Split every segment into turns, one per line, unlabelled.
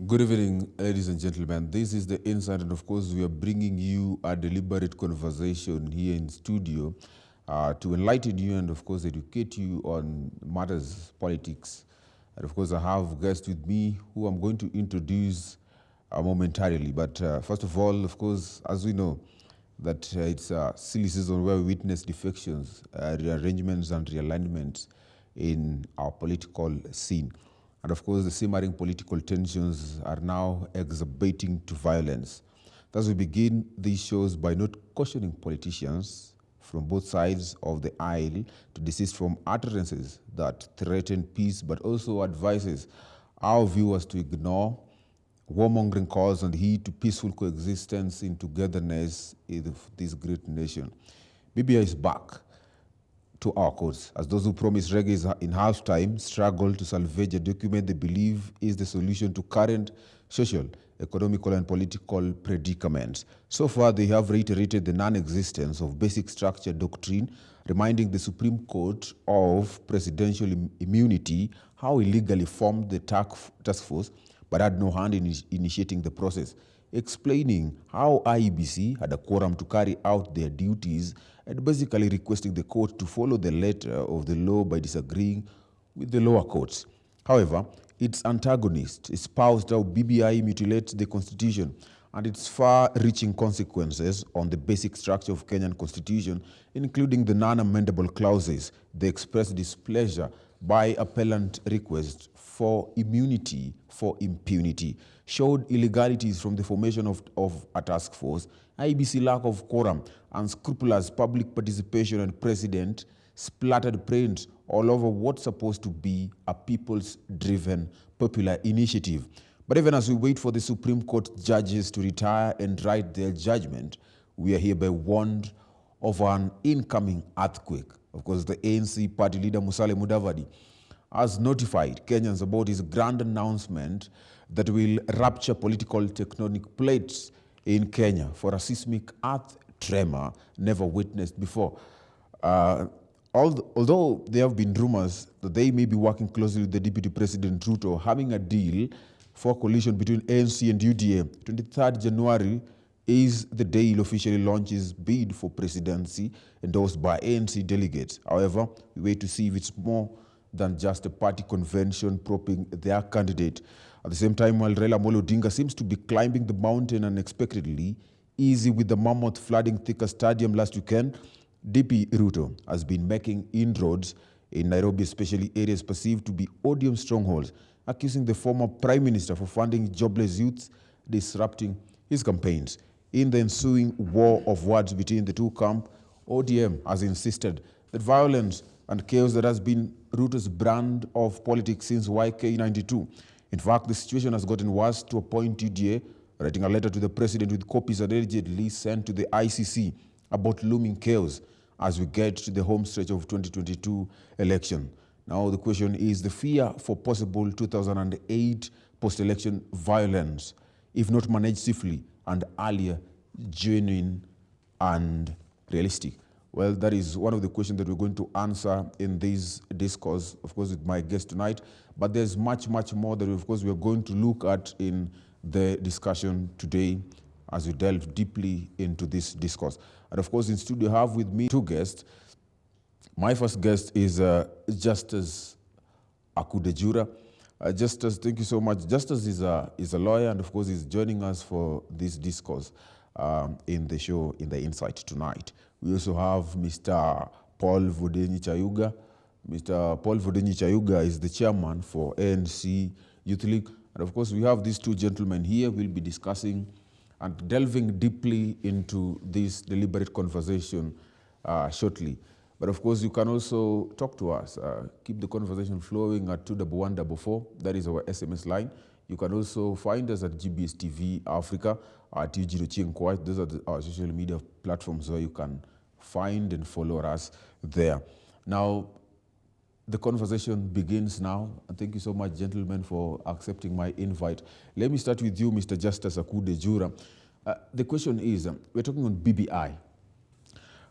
Good evening, ladies and gentlemen. This is the Insight, and of course, we are bringing you a deliberate conversation here in studio to enlighten you and, of course, educate you on matters politics. And of course, I have guests with me who I'm going to introduce momentarily. But first of all, of course, as we know, that it's a silly season where we witness defections, rearrangements, and realignments in our political scene. And of course, the simmering political tensions are now exacerbating to violence. Thus, we begin these shows by not cautioning politicians from both sides of the aisle to desist from utterances that threaten peace, but also advises our viewers to ignore warmongering calls and heed to peaceful coexistence in togetherness in this great nation. BBI is back to our courts, as those who promise reggae in halftime struggle to salvage a document they believe is the solution to current social, economical, and political predicaments. So far, they have reiterated the non-existence of basic structure doctrine, reminding the Supreme Court of presidential immunity, how illegally formed the task force, but had no hand in initiating the process, explaining how IEBC had a quorum to carry out their duties and basically requesting the court to follow the letter of the law by disagreeing with the lower courts. However, its antagonist espoused how BBI mutilates the constitution and its far-reaching consequences on the basic structure of Kenyan constitution, including the non-amendable clauses. They expressed displeasure by appellant request for immunity for impunity, showed illegalities from the formation of a task force, IBC lack of quorum, unscrupulous public participation, and president splattered print all over what's supposed to be a people's-driven popular initiative. But even as we wait for the Supreme Court judges to retire and write their judgment, we are hereby warned of an incoming earthquake. Of course, the ANC party leader Musalia Mudavadi has notified Kenyans about his grand announcement that will rupture political tectonic plates in Kenya for a seismic earth tremor never witnessed before. Although there have been rumors that they may be working closely with the Deputy President Ruto, having a deal for coalition between ANC and UDA, 23rd January is the day he'll officially launch his bid for presidency endorsed by ANC delegates. However, we wait to see if it's more than just a party convention propping their candidate. At the same time, while Raila Amolo Odinga seems to be climbing the mountain unexpectedly, easy with the mammoth flooding Thika Stadium last weekend, DP Ruto has been making inroads in Nairobi, especially areas perceived to be odium strongholds, accusing the former Prime Minister for funding jobless youths, disrupting his campaigns. In the ensuing war of words between the two camps, ODM has insisted that violence and chaos that has been Ruto's brand of politics since YK92. In fact, the situation has gotten worse to a point UDA writing a letter to the president with copies allegedly sent to the ICC about looming chaos as we get to the home stretch of 2022 election. Now the question is the fear for possible 2008 post-election violence, if not managed safely and earlier, genuine and realistic. Well, that is one of the questions that we're going to answer in this discourse, of course, with my guest tonight. But there's much, much more that, of course, we're going to look at in the discussion today as we delve deeply into this discourse. And, of course, in studio, I have with me two guests. My first guest is Justice Akudejura. Justice, thank you so much. Justice is a lawyer, and, of course, is joining us for this discourse in the show, in the Insight tonight. We also have Mr. Paul Vodenyi Chayuga. Mr. Paul Vodenyi Chayuga is the chairman for ANC Youth League. And of course, we have these two gentlemen here. We'll be discussing and delving deeply into this deliberate conversation shortly. But of course, you can also talk to us. Keep the conversation flowing at 21144. That is our SMS line. You can also find us at GBS TV Africa, at Ujiro Chienkwai. Those are our social media platforms where you can find and follow us there. Now, the conversation begins now. And thank you so much, gentlemen, for accepting my invite. Let me start with you, Mr. Justice Akudejura. The question is, we're talking on BBI.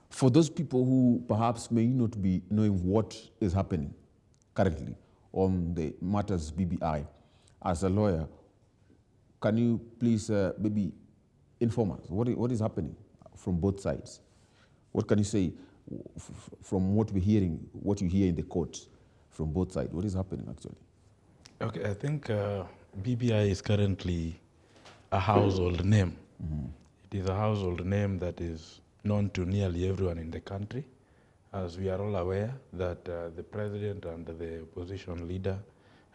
For those people who perhaps may not be knowing what is happening currently on the matters BBI, as a lawyer, Can you please maybe inform us what is happening from both sides? What can you say from what we're hearing, what you hear in the court from both sides? What is happening actually?
Okay, I think BBI is currently a household name. It is a household name that is known to nearly everyone in the country, as we are all aware that the president and the opposition leader,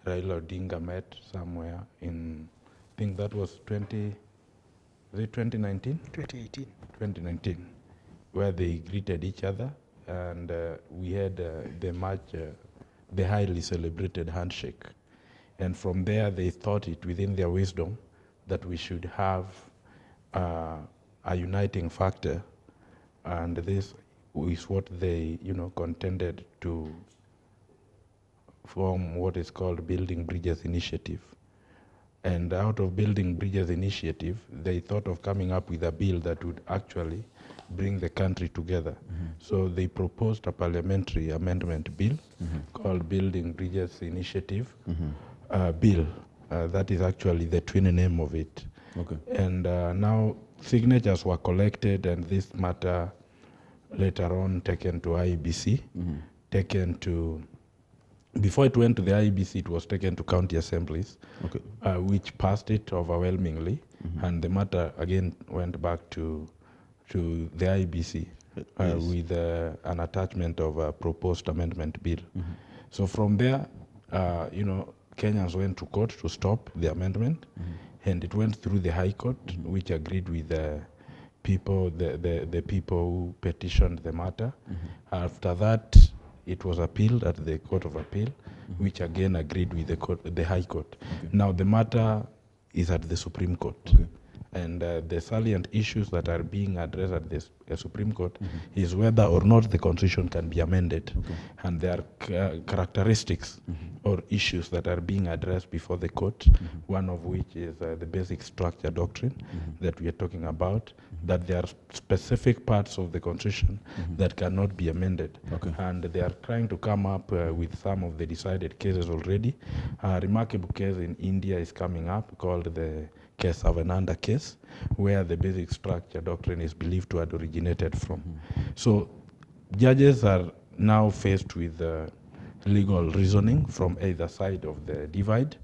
Raila Odinga, met somewhere in, I think that was 2019?
2018.
2019, where they greeted each other, and we had the highly celebrated handshake. And from there, they thought it within their wisdom that we should have a uniting factor, and this is what they, contended to form what is called Building Bridges Initiative. And out of Building Bridges Initiative, they thought of coming up with a bill that would actually bring the country together. So they proposed a parliamentary amendment bill called Building Bridges Initiative bill. That is actually the twin name of it.
Okay.
And now signatures were collected, and this matter later on taken to IEBC, taken to, before it went to the IEBC, it was taken to county assemblies,
Okay.
Which passed it overwhelmingly, and the matter again went back to the IEBC
Yes.
with an attachment of a proposed amendment bill. So from there, Kenyans went to court to stop the amendment, and it went through the High Court, which agreed with the people who petitioned the matter. After that, it was appealed at the Court of Appeal, which again agreed with the High Court.
Okay.
Now the matter is at the Supreme Court.
Okay.
And the salient issues that are being addressed at the Supreme Court is whether or not the Constitution can be amended.
Okay.
And there are characteristics or issues that are being addressed before the court, one of which is the basic structure doctrine that we are talking about, that there are specific parts of the Constitution that cannot be amended.
Okay.
And they are trying to come up with some of the decided cases already. A remarkable case in India is coming up called the Kesavananda case, where the basic structure doctrine is believed to have originated from. So judges are now faced with legal reasoning from either side of the divide,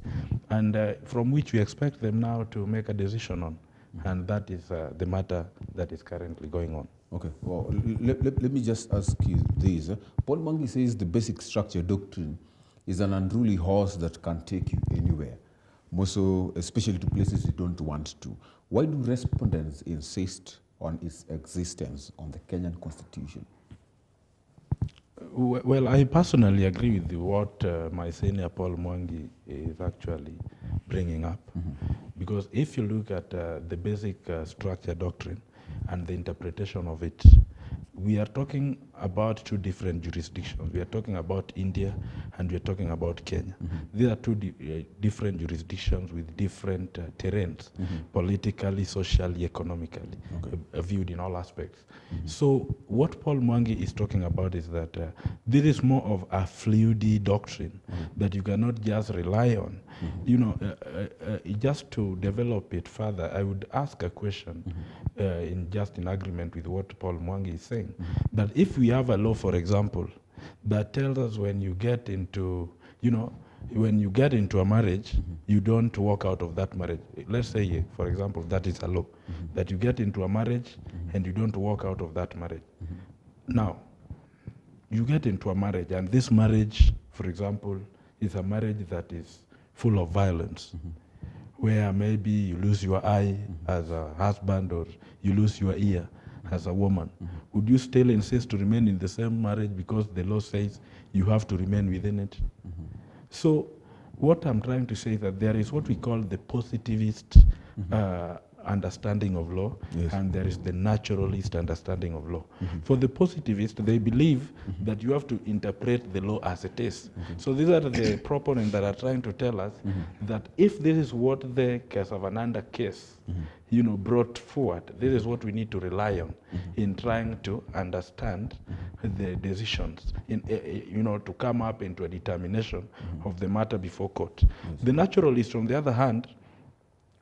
and from which we expect them now to make a decision on. And that is the matter that is currently going on.
Okay. Well, let me just ask you this. Paul Mwangi says the basic structure doctrine is an unruly horse that can take you anywhere, more so especially to places you don't want to. Why do respondents insist on its existence on the Kenyan Constitution?
Well, I personally agree with what my senior Paul Mwangi is actually bringing up. Because if you look at the basic structure doctrine and the interpretation of it, we are talking about two different jurisdictions. We are talking about India and we are talking about Kenya. These are two different jurisdictions with different terrains, politically, socially, economically, viewed in all aspects. So what Paul Mwangi is talking about is that this is more of a fluid doctrine that you cannot just rely on. Just to develop it further, I would ask a question in agreement with what Paul Mwangi is saying, that if we have a law, for example, that tells us when you get into, a marriage, you don't walk out of that marriage. Let's say, for example, that is a law, that you get into a marriage and you don't walk out of that marriage. Now, you get into a marriage, and this marriage, for example, is a marriage that is full of violence, where maybe you lose your eye as a husband or you lose your ear as a woman. Would you still insist to remain in the same marriage because the law says you have to remain within it? So what I'm trying to say is that there is what we call the positivist understanding of law, and there is the naturalist understanding of law. For the positivist, they believe that you have to interpret the law as it is. So these are the proponents that are trying to tell us that if this is what the Kesavananda case brought forward, this is what we need to rely on in trying to understand the decisions, to come up into a determination of the matter before court. The naturalist, on the other hand,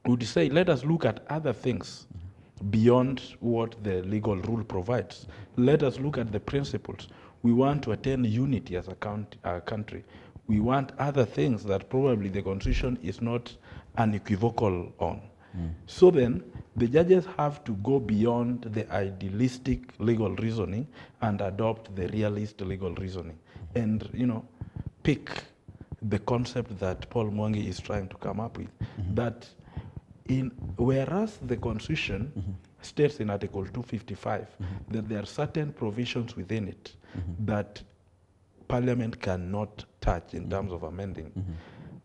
would say, let us look at other things beyond what the legal rule provides. Let us look at the principles. We want to attain unity as a country. We want other things that probably the Constitution is not unequivocal on. So then, the judges have to go beyond the idealistic legal reasoning and adopt the realist legal reasoning, and pick the concept that Paul Mwangi is trying to come up with. That whereas the Constitution states in Article 255 that there are certain provisions within it that Parliament cannot touch in terms of amending.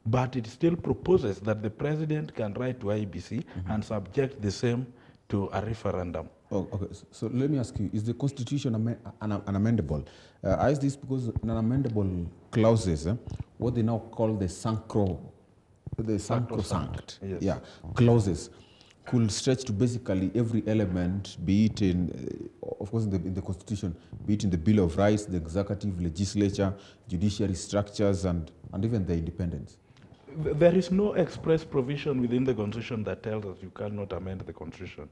But it still proposes that the president can write to IEBC and subject the same to a referendum.
Oh, okay. So let me ask you, is the Constitution unamendable? I ask this because non-amendable clauses, what they now call the sacrosanct,
yes.
Yeah, clauses, could stretch to basically every element, be it in, of course, in the Constitution, be it in the Bill of Rights, the executive, legislature, judiciary structures, and even the independence.
There is no express provision within the Constitution that tells us you cannot amend the Constitution.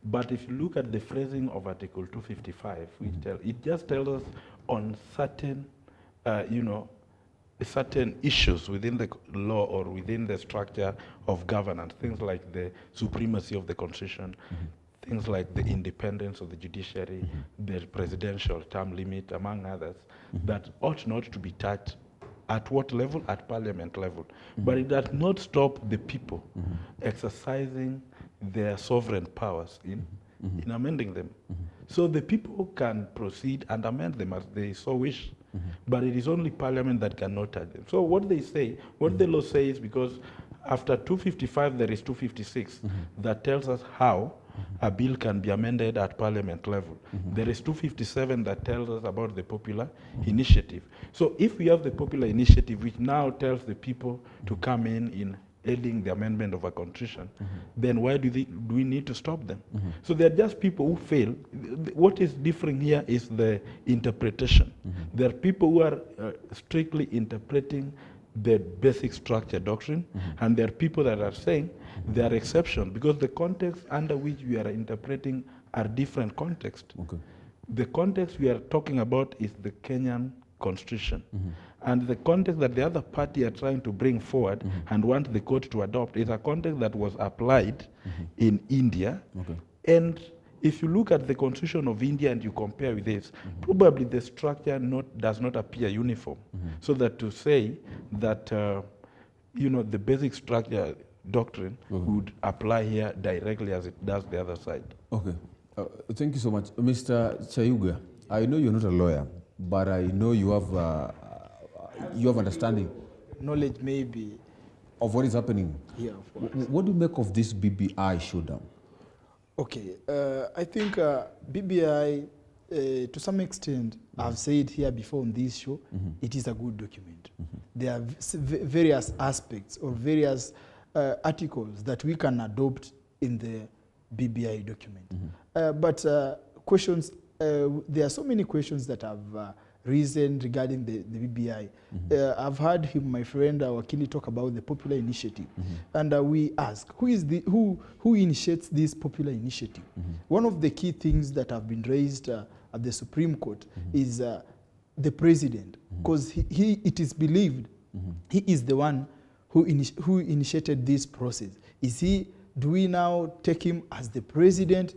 But if you look at the phrasing of Article 255, it just tells us on certain, certain issues within the law or within the structure of governance, things like the supremacy of the Constitution, things like the independence of the judiciary, the presidential term limit, among others, that ought not to be touched. At what level? At Parliament level. But it does not stop the people exercising their sovereign powers in amending them. So the people can proceed and amend them as they so wish. But it is only Parliament that cannot touch them. So what they say, what the law says, because after 255 there is 256 that tells us how a bill can be amended at Parliament level. There is 257 that tells us about the popular initiative. So if we have the popular initiative, which now tells the people to come in aiding the amendment of a constitution, then why do we need to stop them? So they're just people who fail. What is differing here is the interpretation. There are people who are strictly interpreting the basic structure doctrine, and there are people that are saying there are exceptions because the context under which we are interpreting are different contexts.
Okay.
The context we are talking about is the Kenyan constitution. And the context that the other party are trying to bring forward and want the court to adopt is a context that was applied in India.
Okay.
And if you look at the constitution of India and you compare with this, probably the structure does not appear uniform. So that to say that the basic structure doctrine would apply here directly as it does the other side.
Okay. Thank you so much. Mr. Chayuga, I know you're not a lawyer, but I know you have understanding.
Knowledge maybe.
Of what is happening.
Yeah, of course.
What do you make of this BBI showdown?
Okay, I think BBI, to some extent, I've said here before on this show, it is a good document. There are various aspects or various articles that we can adopt in the BBI document. But questions, there are so many questions that have risen regarding the BBI. I've heard my friend Wakili talk about the popular initiative, and we ask, who initiates this popular initiative? One of the key things that have been raised at the Supreme Court is the president, because it is believed he is the one who initiated this process. Do we now take him as the president,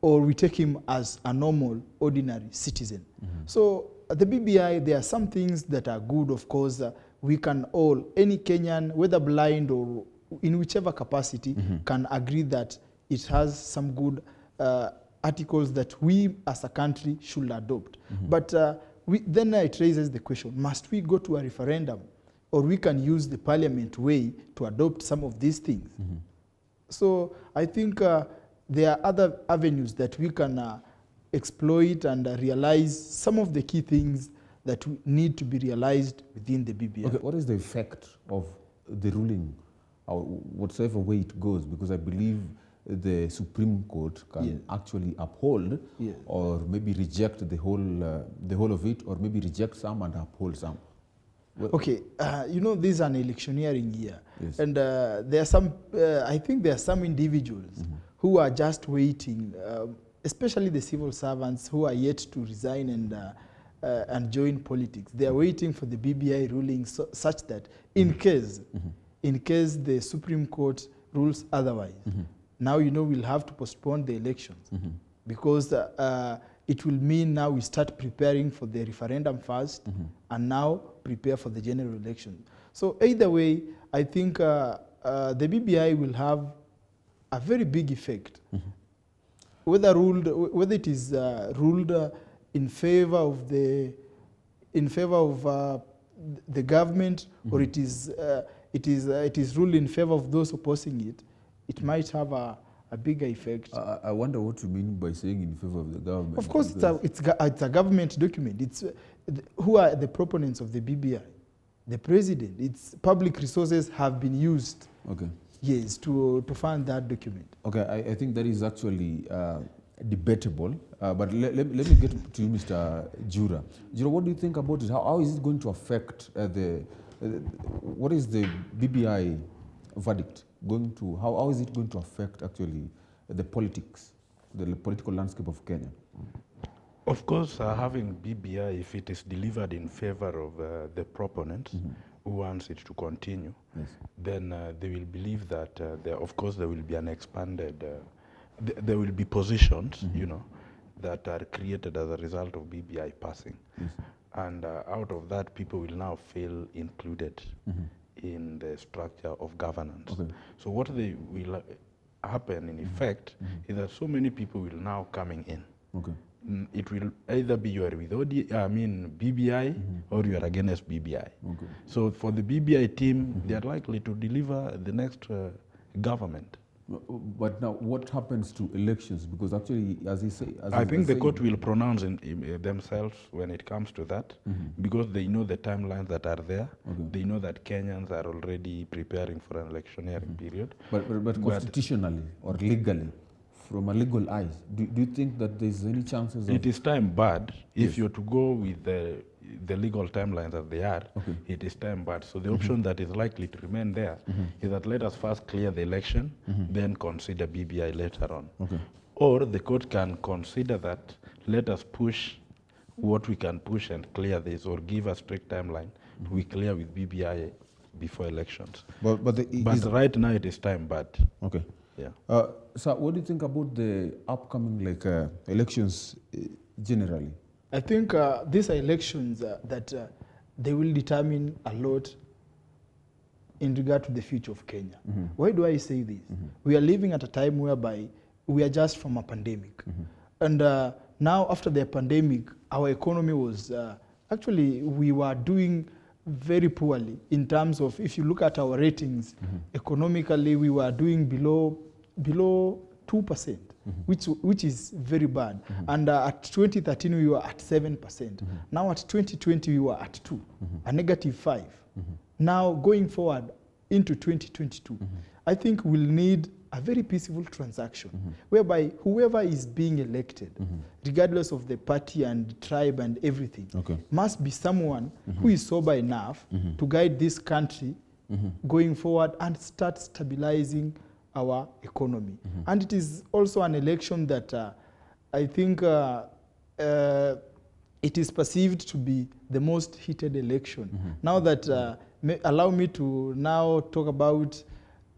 or we take him as a normal, ordinary citizen? So at the BBI, there are some things that are good, of course. We can all, any Kenyan, whether blind or in whichever capacity, can agree that it has some good articles that we as a country should adopt. But then it raises the question, must we go to a referendum, or we can use the parliament way to adopt some of these things? So I think there are other avenues that we can exploit and realize some of the key things that need to be realized within the BBI.
Okay, what is the effect of the ruling, or whatever way it goes? Because I believe the Supreme Court can actually uphold or maybe reject the whole of it, or maybe reject some and uphold some.
Okay, this is an electioneering year.
Yes.
And there are some, I think there are some individuals who are just waiting, especially the civil servants who are yet to resign and join politics. They are waiting for the BBI ruling such that in case the Supreme Court rules otherwise, now we'll have to postpone the elections because it will mean now we start preparing for the referendum first and now prepare for the general election. So either way, I think the BBI will have a very big effect. Whether it is ruled in favor of the government or it is ruled in favor of those opposing it, it might have a bigger effect.
I wonder what you mean by saying in favor of the government.
Of course, it's a government document. Who are the proponents of the BBI? The president. Its public resources have been used.
Okay.
Yes, to fund that document.
Okay, I think that is actually debatable. But let me get to you, Mr. Jura. Jura, what do you think about it? How is it going to affect what is the BBI verdict going to? How is it going to affect actually the politics, the political landscape of Kenya?
Of course, having BBI, if it is delivered in favor of the proponent who wants it to continue, then they will believe that, of course, there will be an expanded, there will be positions, that are created as a result of BBI passing. And out of that, people will now feel included in the structure of governance. Okay. So what will happen in effect is that so many people will now coming in.
Okay.
It will either be you are with BBI or you are against BBI.
Okay.
So for the BBI team, they are likely to deliver the next government.
But now, what happens to elections? Because actually, as you say,
I think the court will pronounce themselves when it comes to that, because they know the timelines that are there. Okay. They know that Kenyans are already preparing for an electioneering period.
But constitutionally or legally, from a legal eyes, do you think that there's any chances of...
It is time bad. If you're to go with the legal timelines as they are, it is time bad. So the option that is likely to remain there is that let us first clear the election, then consider BBI later on.
Okay.
Or the court can consider that, let us push what we can push and clear this, or give a strict timeline. We clear with BBI before elections. But right now it is time bad.
Okay.
Yeah.
So what do you think about the upcoming elections generally?
I think these are elections that they will determine a lot in regard to the future of Kenya. Why do I say this? We are living at a time whereby we are just from a pandemic. And now after the pandemic, our economy was, actually we were doing very poorly in terms of, if you look at our ratings, economically we were doing below 2%. Which is very bad. And at 2013, we were at 7%. Now at 2020, we were at 2%, a negative 5%. Now going forward into 2022, I think we'll need a very peaceful transaction whereby whoever is being elected, regardless of the party and tribe and everything, must be someone who is sober enough to guide this country going forward and start stabilizing our economy. And it is also an election that I think it is perceived to be the most heated election. Now that, allow me to now talk about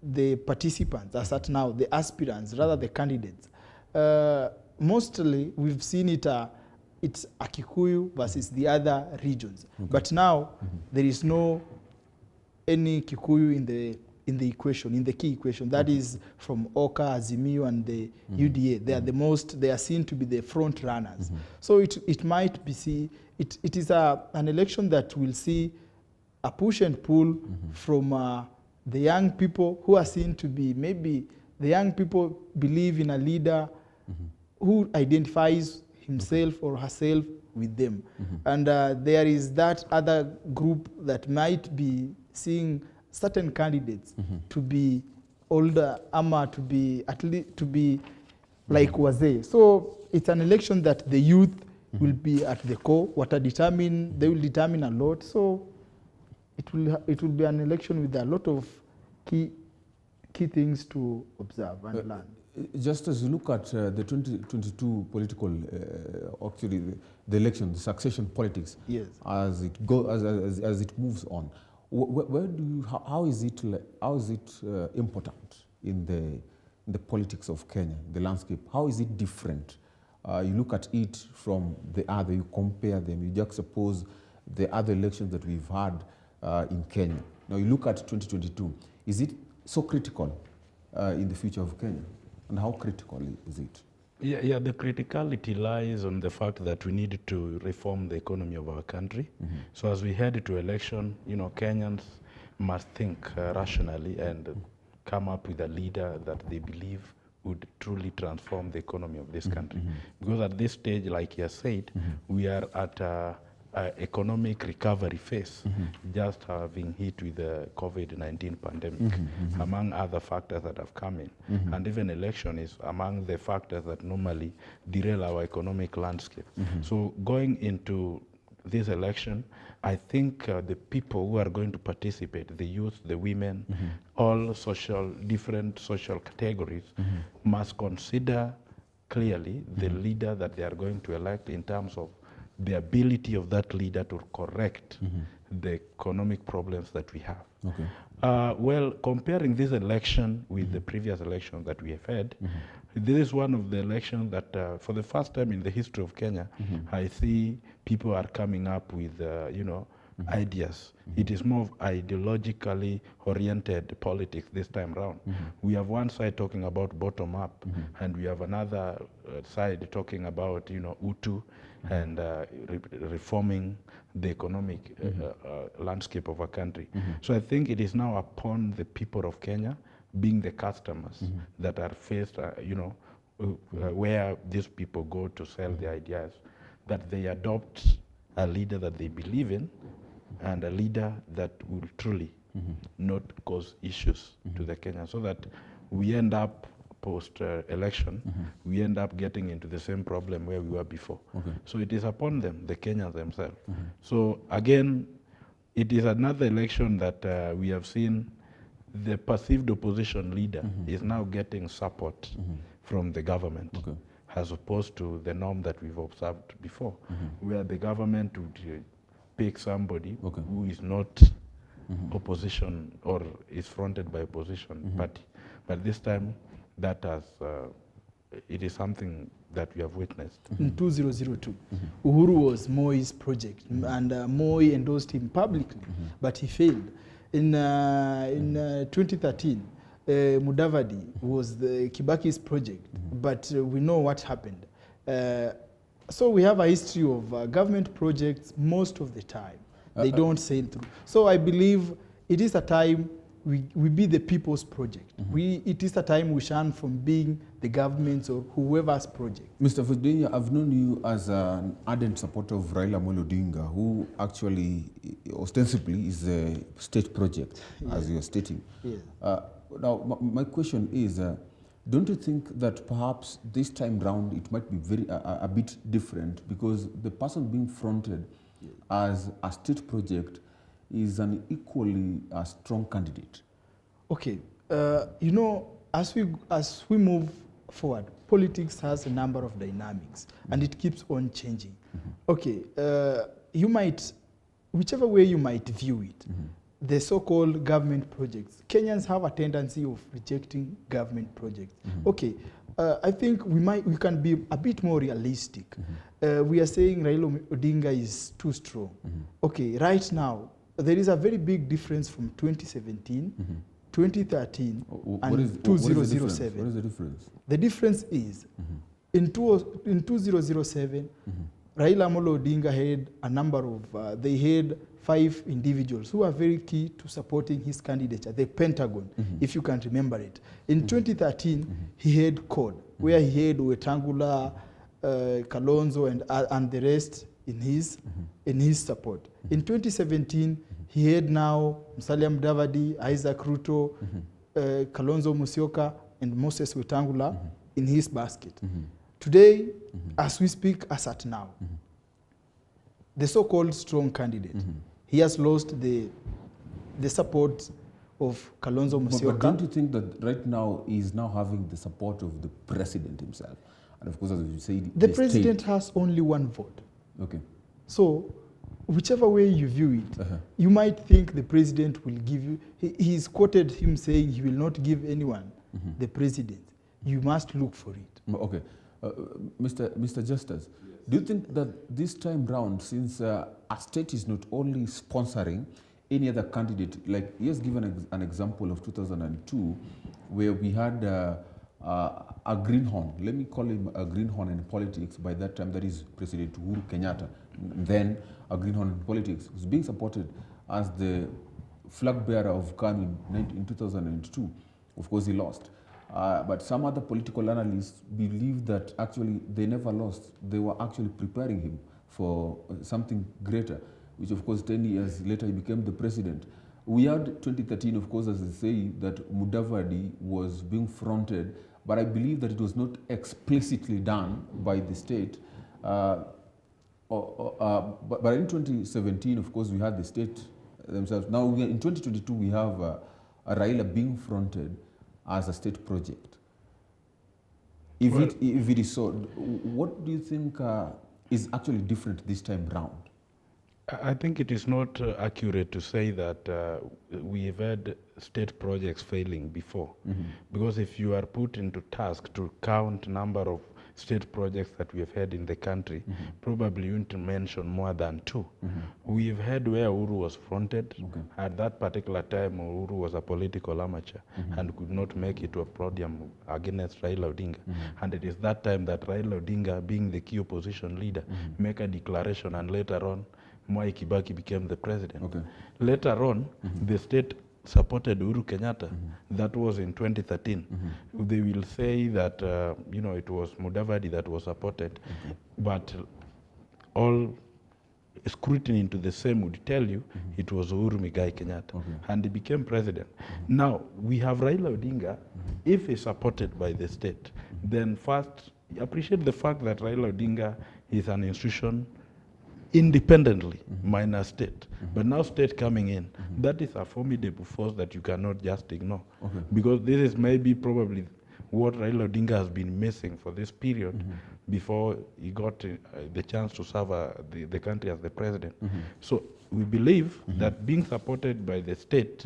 the participants, as at now, the aspirants, rather the candidates. Mostly, we've seen it's a Kikuyu versus the other regions. But now, there is no any Kikuyu in the equation, in the key equation. That is from Oka, Azimio, and the UDA. They are seen to be the front runners. So it might be, it is an election that will see a push and pull from the young people who are seen to be, maybe the young people believe in a leader who identifies himself or herself with them. And there is that other group that might be seeing certain candidates to be older, to be at least to be like wazee. So it's an election that the youth will be at the core. They will determine a lot. So it will be an election with a lot of key things to observe and learn.
Just as you look at the 2022 political, actually the election, the succession politics,
Yes.
as it moves on, where do you, how is it important in the politics of Kenya, the landscape? How is it different? You look at it from the other, you compare them, you juxtapose the other elections that we've had in Kenya. Now you look at 2022, is it so critical in the future of Kenya? And how critical is it?
Yeah, the criticality lies on the fact that we need to reform the economy of our country. Mm-hmm. So as we head to election, Kenyans must think rationally and come up with a leader that they believe would truly transform the economy of this country. Mm-hmm. Because at this stage, like you said, we are at a economic recovery phase, just having hit with the COVID-19 pandemic, among other factors that have come in. And even election is among the factors that normally derail our economic landscape. So going into this election, I think the people who are going to participate, the youth, the women, all different social categories, must consider clearly the leader that they are going to elect in terms of the ability of that leader to correct the economic problems that we have.
Okay.
Well, comparing this election with the previous elections that we have had, this is one of the elections that for the first time in the history of Kenya, I see people are coming up with, ideas. It is more of ideologically oriented politics this time around. We have one side talking about bottom up, and we have another side talking about, Utu and reforming the economic landscape of our country. So I think it is now upon the people of Kenya, being the customers that are faced, where these people go to sell their ideas, that they adopt a leader that they believe in and a leader that will truly not cause issues to the Kenyans, so that we end up post-election, we end up getting into the same problem where we were before. Okay. So it is upon them, the Kenyans themselves. So again, it is another election that we have seen the perceived opposition leader is now getting support from the government, as opposed to the norm that we've observed before, where the government would pick somebody who is not opposition or is fronted by opposition party. But this time, that has, it is something that we have witnessed.
In 2002, Uhuru was Moi's project, and Moi endorsed him publicly, but he failed. In 2013, Mudavadi was the Kibaki's project, but we know what happened. So we have a history of government projects most of the time. They don't sail through. So I believe it is a time we be the people's project. It is a time we shun from being the government's or whoever's project.
Mr. Fudenya, I've known you as an ardent supporter of Raila Amolo Odinga, who actually ostensibly is a state project, as you're stating.
Yes.
Now, my question is, don't you think that perhaps this time round it might be a bit different, because the person being fronted as a state project is an equally strong candidate?
Okay, as we move forward, politics has a number of dynamics, and it keeps on changing. Okay, you might, whichever way you might view it, the so-called government projects, Kenyans have a tendency of rejecting government projects. Okay, I think we can be a bit more realistic. We are saying Raila Odinga is too strong. Okay, right now, there is a very big difference from 2017, 2013, and 2007.
What is the difference?
The difference is, in 2007, Raila Amolo Odinga had a number of, they had 5 individuals who are very key to supporting his candidature, the Pentagon, if you can remember it. In 2013, he had CORD, where he had Wetangula, Kalonzo, and the rest in his support. In 2017, he had now Musalia Mudavadi, Isaac Ruto, Kalonzo Musyoka, and Moses Wetangula in his basket. Today, as we speak, as at now, the so-called strong candidate, he has lost the the support of Kalonzo Musyoka.
But don't you think that right now he is now having the support of the president himself? And of course, as you say,
the president has only one vote.
Okay.
So, whichever way you view it, you might think the president will give you, he's quoted him saying he will not give anyone the president. You must look for it.
Okay. Mr. Justice, do you think that this time round, since a state is not only sponsoring any other candidate, like he has given an example of 2002, where we had a greenhorn, let me call him a greenhorn in politics by that time, that is President Uhuru Kenyatta, then a greenhorn in politics, was being supported as the flag bearer of KANU in 2002. Of course, he lost. But some other political analysts believe that actually they never lost. They were actually preparing him for something greater, which of course 10 years later he became the president. We had 2013, of course, as they say, that Mudavadi was being fronted, but I believe that it was not explicitly done by the state. But in 2017, of course, we had the state themselves. Now, in 2022, we have Raila being fronted as a state project. If it is so, what do you think is actually different this time round?
I think it is not accurate to say that we have had state projects failing before. Because if you are put into task to count number of state projects that we have had in the country, probably you need to mention more than 2. We've had where Uhuru was fronted. At that particular time, Uhuru was a political amateur and could not make it to a podium against Raila Odinga. And it is that time that Raila Odinga, being the key opposition leader, make a declaration, and later on, Mwai Kibaki became the president. Later on, the state supported Uhuru Kenyatta. That was in 2013. They will say that it was Mudavadi that was supported, but all scrutiny into the same would tell you it was Uhuru Muigai Kenyatta, and he became president. Now we have Raila Odinga. If he's supported by the state, then first appreciate the fact that Raila Odinga is an institution independently, minus state. But now state coming in, that is a formidable force that you cannot just ignore. Because this is maybe probably what Raila Odinga has been missing for this period before he got the chance to serve the country as the president. So we believe that being supported by the state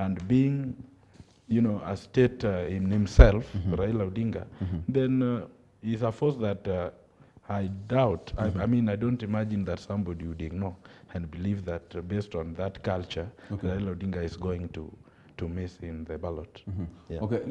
and being a state in himself, Raila Odinga, then is a force that I doubt. I mean, I don't imagine that somebody would ignore and believe that based on that culture, Raila Odinga is going to miss in the ballot. Yeah.
Okay,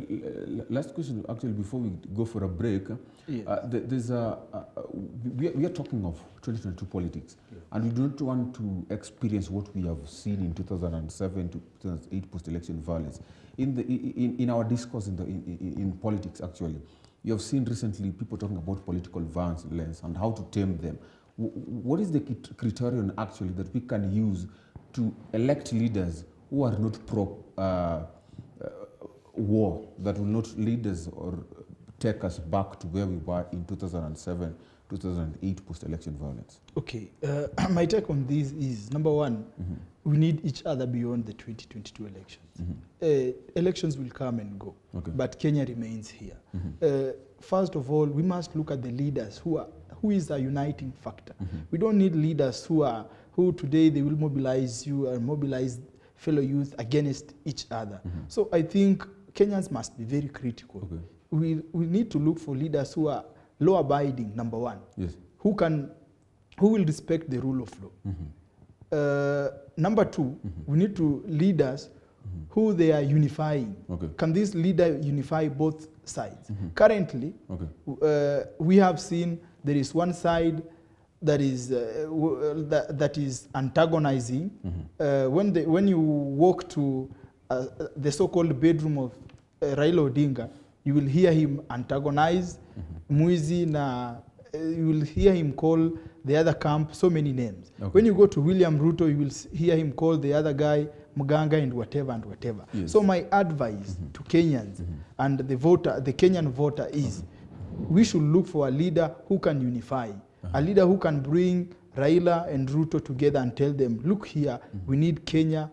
last question, actually, before we go for a break. There's we are talking of 2022 politics, and we don't want to experience what we have seen in 2007 to 2008 post-election violence. In our discourse in politics, actually, you have seen recently people talking about political violence and how to tame them. What is the criterion actually that we can use to elect leaders who are not pro-war, that will not lead us or take us back to where we were in 2007, 2008 post-election violence?
Okay, my take on this is, number one, we need each other beyond the 2022 elections. Elections will come and go, but Kenya remains here. First of all, we must look at the leaders who is a uniting factor. We don't need leaders who today they will mobilize you and mobilize fellow youth against each other. So I think Kenyans must be very critical. We need to look for leaders who are law-abiding, number one. Who will respect the rule of law. Number two, we need to leaders who they are unifying. Can this leader unify both sides? Currently, we have seen there is one side that is that is antagonizing. When you walk to the so-called bedroom of Raila Odinga, you will hear him antagonize Mwizi, na you will hear him call the other camp so many names. When you go to William Ruto, you will hear him call the other guy Muganga and whatever and whatever. So my advice to Kenyans and the Kenyan voter is, we should look for a leader who can unify, a leader who can bring Raila and Ruto together and tell them, look here, we need Kenya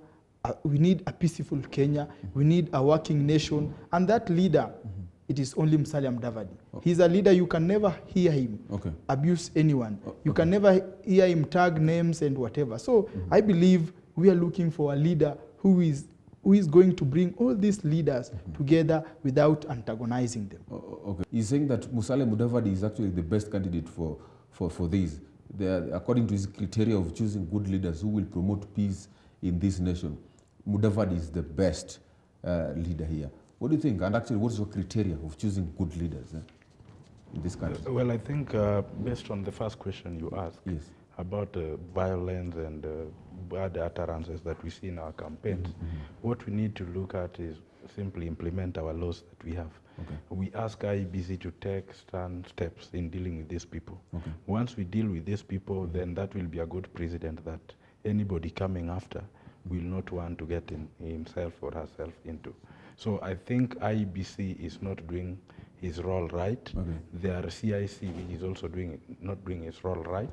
we need a peaceful Kenya, we need a working nation, and that leader, it is only Musalia Mudavadi. He's a leader, you can never hear him abuse anyone. You can never hear him tag names and whatever. So I believe we are looking for a leader who is going to bring all these leaders together without antagonizing them.
Okay. He's saying that Musalia Mudavadi is actually the best candidate for this. According to his criteria of choosing good leaders who will promote peace in this nation, Mudavadi is the best leader here. What do you think? And actually, what's your criteria of choosing good leaders in this country?
Well, I think based on the first question you asked about violence and bad utterances that we see in our campaigns, what we need to look at is simply implement our laws that we have. We ask IEBC to take steps in dealing with these people. Once we deal with these people, then that will be a good precedent that anybody coming after will not want to get himself or herself into. So I think IEBC is not doing his role right. Their CIC is also not doing his role right,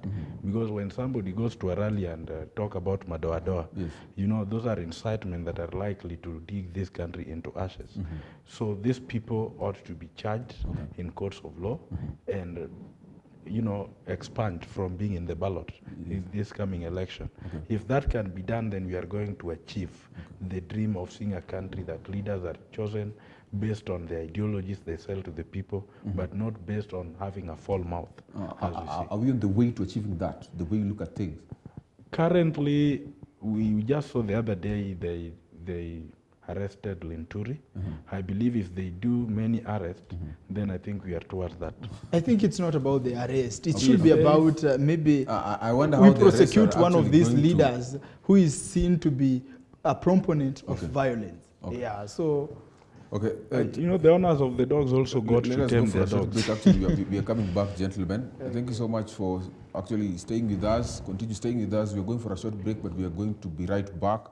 because when somebody goes to a rally and talk about Madoadoa, you know, those are incitement that are likely to dig this country into ashes. So these people ought to be charged in courts of law and you know, expunged from being in the ballot in this coming election. If that can be done, then we are going to achieve the dream of seeing a country that leaders are chosen based on the ideologies they sell to the people, but not based on having a full mouth.
Are we on the way to achieving that, the way you look at things?
Currently, we just saw the other day they arrested Linturi. I believe if they do many arrests, then I think we are towards that.
I think it's not about the arrest. It should be about maybe
I wonder
we
how
prosecute one of these leaders who is seen to be a proponent of violence. Yeah, so...
Okay.
You know, the owners of the dogs also got to tame their dogs.
Actually, we are coming back, gentlemen. Thank you so much for actually staying with us. Continue staying with us. We are going for a short break, but we are going to be right back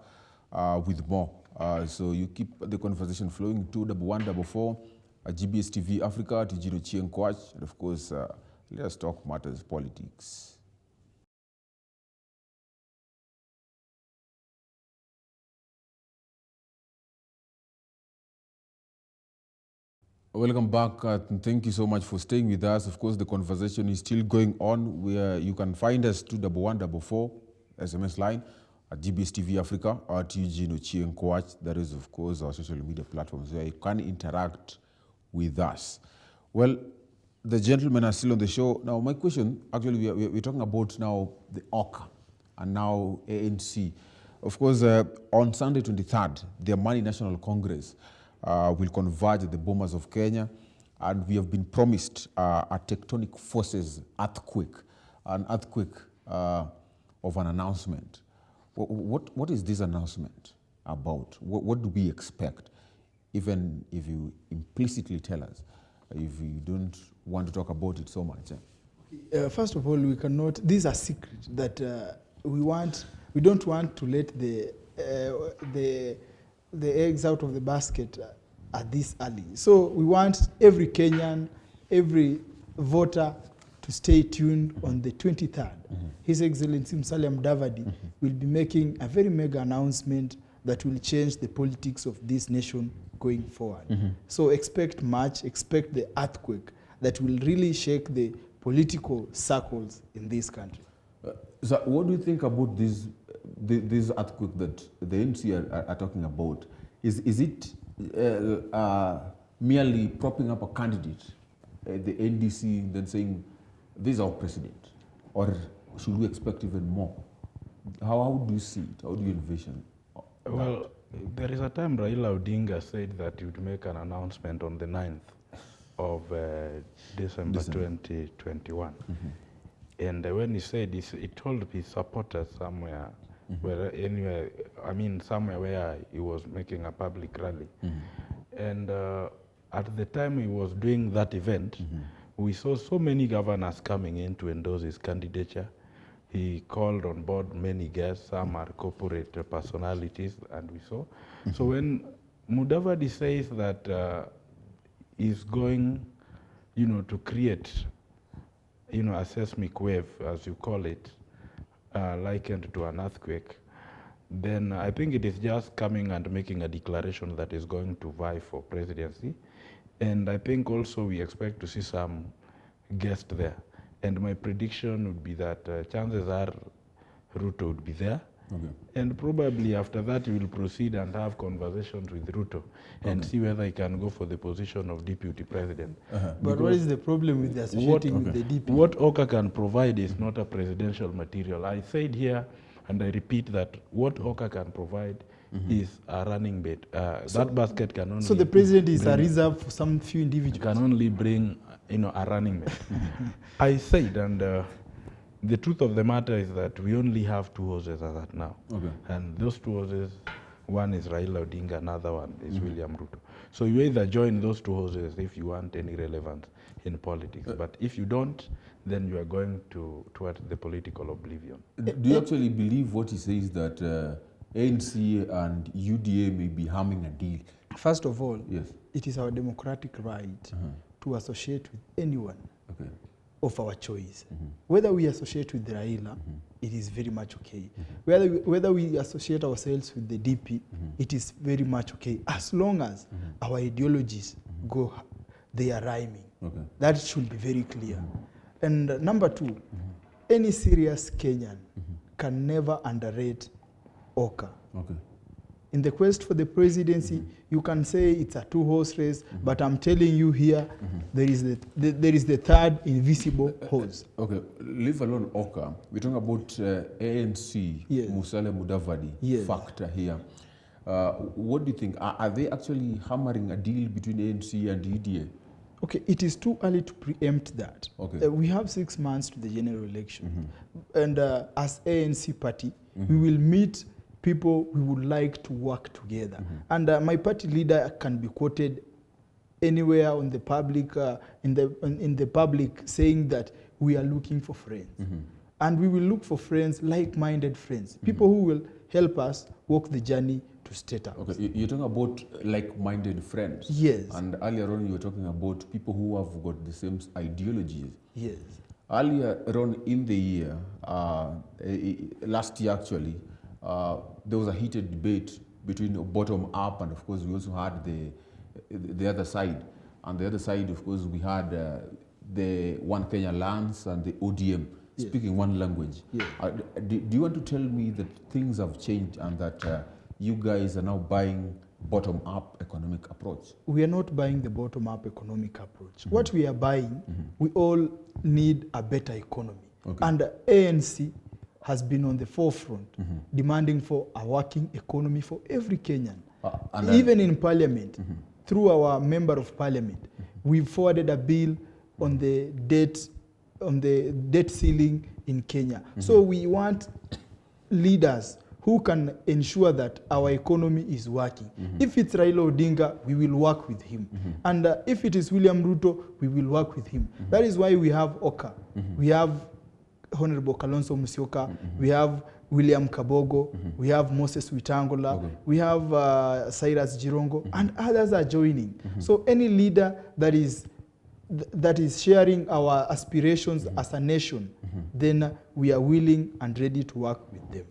with more. So you keep the conversation flowing. 21144 GBS TV Africa, Tijino Chienkwach, and of course, let us talk matters politics. Welcome back, and thank you so much for staying with us. Of course, the conversation is still going on. Where you can find us 21144 SMS line at GBS TV Africa or Tijino Chienkwach. That is, of course, our social media platforms where you can interact with us. Well, the gentlemen are still on the show. Now, my question, actually, we're talking about now the OCA and now ANC. Of course, on Sunday 23rd, the Amani National Congress will converge at the Bomas of Kenya, and we have been promised a tectonic forces earthquake, an earthquake of an announcement. What is this announcement about? What do we expect? Even if you implicitly tell us, if you don't want to talk about it so much.
First of all, we cannot. These are secret that we don't want to let the eggs out of the basket at this early. So we want every Kenyan, every voter to stay tuned on the 23rd. His Excellency Musalia Mudavadi will be making a very mega announcement that will change the politics of this nation going forward. So expect much, expect the earthquake that will really shake the political circles in this country.
So what do you think about this earthquake that the ANC are talking about? Is it merely propping up a candidate, the NDC, then saying, this is our president? Or should we expect even more? How do you see it? How do you envision that?
Well, there is a time Raila Odinga said that he would make an announcement on the 9th of December 2021. And when he said this, he told his supporters somewhere, somewhere where he was making a public rally. And at the time he was doing that event, we saw so many governors coming in to endorse his candidature. He called on board many guests, some are corporate personalities, and we saw. So when Mudavadi says that he's going, to create, a seismic wave, as you call it, likened to an earthquake, then I think it is just coming and making a declaration that is going to vie for presidency. And I think also we expect to see some guests there. And my prediction would be that chances are Ruto would be there.
Okay.
And probably after that, we will proceed and have conversations with Ruto and see whether he can go for the position of deputy president.
But what is the problem with the associating with the DP?
What Oka can provide is not a presidential material. I said here, and I repeat that what Oka can provide is a running bait. That basket can only...
So the president is a reserve for some few individuals?
Can only bring, a running mate. I said, and the truth of the matter is that we only have two horses as at now.
Okay.
And those two horses, one is Raila Odinga, another one is William Ruto. So you either join those two horses if you want any relevance in politics. But if you don't, then you are going towards the political oblivion.
Do you actually believe what he says that ANC and UDA may be harming a deal?
First of all,
Yes.
it is our democratic right to associate with anyone
Okay.
of our choice. Whether we associate with Raila, it is very much okay. Whether we associate ourselves with the DP, it is very much okay, as long as our ideologies they are rhyming.
Okay.
That should be very clear. And number two, any serious Kenyan can never underrate Oka.
Okay.
In the quest for the presidency, you can say it's a two-horse race, but I'm telling you here, there is the third invisible horse.
Okay, leave alone Oka. We're talking about ANC,
Yes.
Musalia Mudavadi
Yes.
factor here. What do you think? Are they actually hammering a deal between ANC and UDA?
Okay, it is too early to preempt that.
Okay.
We have 6 months to the general election. And as ANC party, we will meet people we would like to work together. And my party leader can be quoted anywhere on the public, in the public, saying that we are looking for friends. And we will look for friends, like-minded friends, people who will help us walk the journey to state house.
Okay, you're talking about like-minded friends.
Yes.
And earlier on, you were talking about people who have got the same ideologies.
Yes.
Earlier on in the year, last year actually, there was a heated debate between bottom up, and of course we also had the other side. On the other side, of course, we had the One Kenya Lands and the ODM speaking one language.
Yes.
Do you want to tell me that things have changed and that you guys are now buying bottom-up economic approach?
We are not buying the bottom-up economic approach. What we are buying, we all need a better economy.
Okay.
And ANC has been on the forefront, demanding for a working economy for every Kenyan. Even in parliament, through our member of parliament, we forwarded a bill on the debt ceiling in Kenya. So we want leaders who can ensure that our economy is working. If it's Raila Odinga, we will work with him. And if it is William Ruto, we will work with him. That is why we have Oka. We have Honorable Kalonzo Musyoka, we have William Kabogo, we have Moses Wetangula, we have Cyrus Jirongo, and others are joining. So any leader that is sharing our aspirations as a nation, then we are willing and ready to work with them.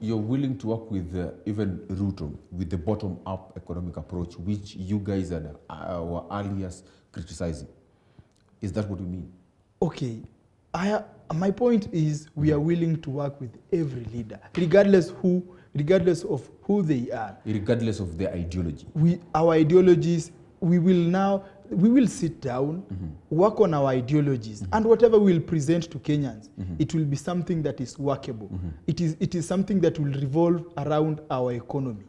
You're willing to work with even Ruto, with the bottom-up economic approach, which you guys were earliest criticizing. Is that what you mean?
Okay. My point is we are willing to work with every leader, regardless of who they are.
Regardless of their ideology.
Our ideologies, we will sit down, work on our ideologies, and whatever we will present to Kenyans, it will be something that is workable. It is something that will revolve around our economy.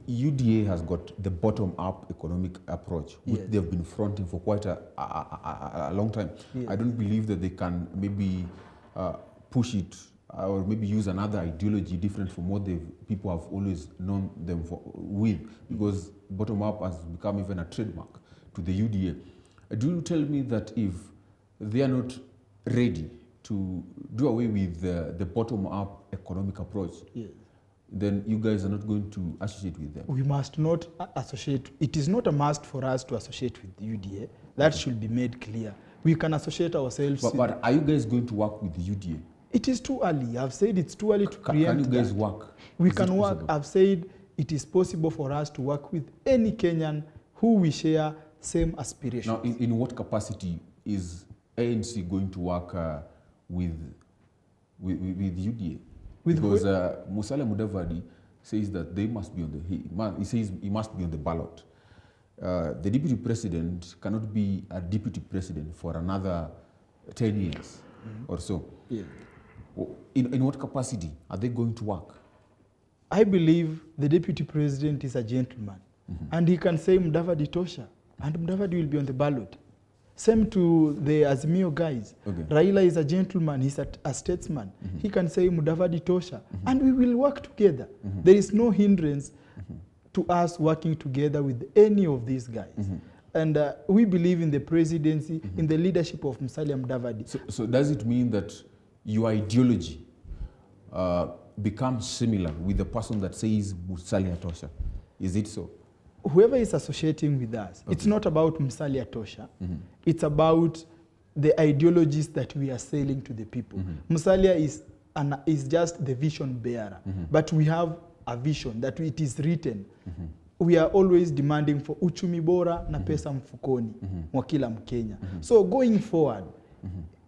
UDA has got the bottom-up economic approach, which they've been fronting for quite a long time.
Yes.
I don't believe that they can maybe push it or maybe use another ideology different from what people have always known them with, because bottom-up has become even a trademark to the UDA. Do you tell me that if they are not ready to do away with the bottom-up economic approach, then you guys are not going to associate with them?
We must not associate. It is not a must for us to associate with the UDA. That should be made clear. We can associate ourselves.
But are you guys going to work with the UDA?
It is too early. I've said it's too early to preempt
Can you guys
that.
work?
We
Is
can
it
work.
possible?
I've said it is possible for us to work with any Kenyan who we share same aspirations.
Now, in what capacity is ANC going to work with UDA?
With
because Musalia Mudavadi says that they must be on he says he must be on the ballot. The deputy president cannot be a deputy president for another 10 years or so.
Yeah.
In what capacity are they going to work?
I believe the deputy president is a gentleman, and he can say Mudavadi tosha, and Mudavadi will be on the ballot. Same to the Azimio guys.
Okay.
Raila is a gentleman, he's a statesman. He can say Mudavadi tosha, and we will work together. There is no hindrance to us working together with any of these guys. And we believe in the presidency, in the leadership of Musalia Mudavadi.
So does it mean that your ideology becomes similar with the person that says Musalia tosha? Is it so?
Whoever is associating with us, it's not about Musalia tosha. It's about the ideologies that we are selling to the people. Musalia is just the vision bearer, but we have a vision that it is written. We are always demanding for uchumi bora na pesa mfukoni mwa kila Mkenya. So going forward,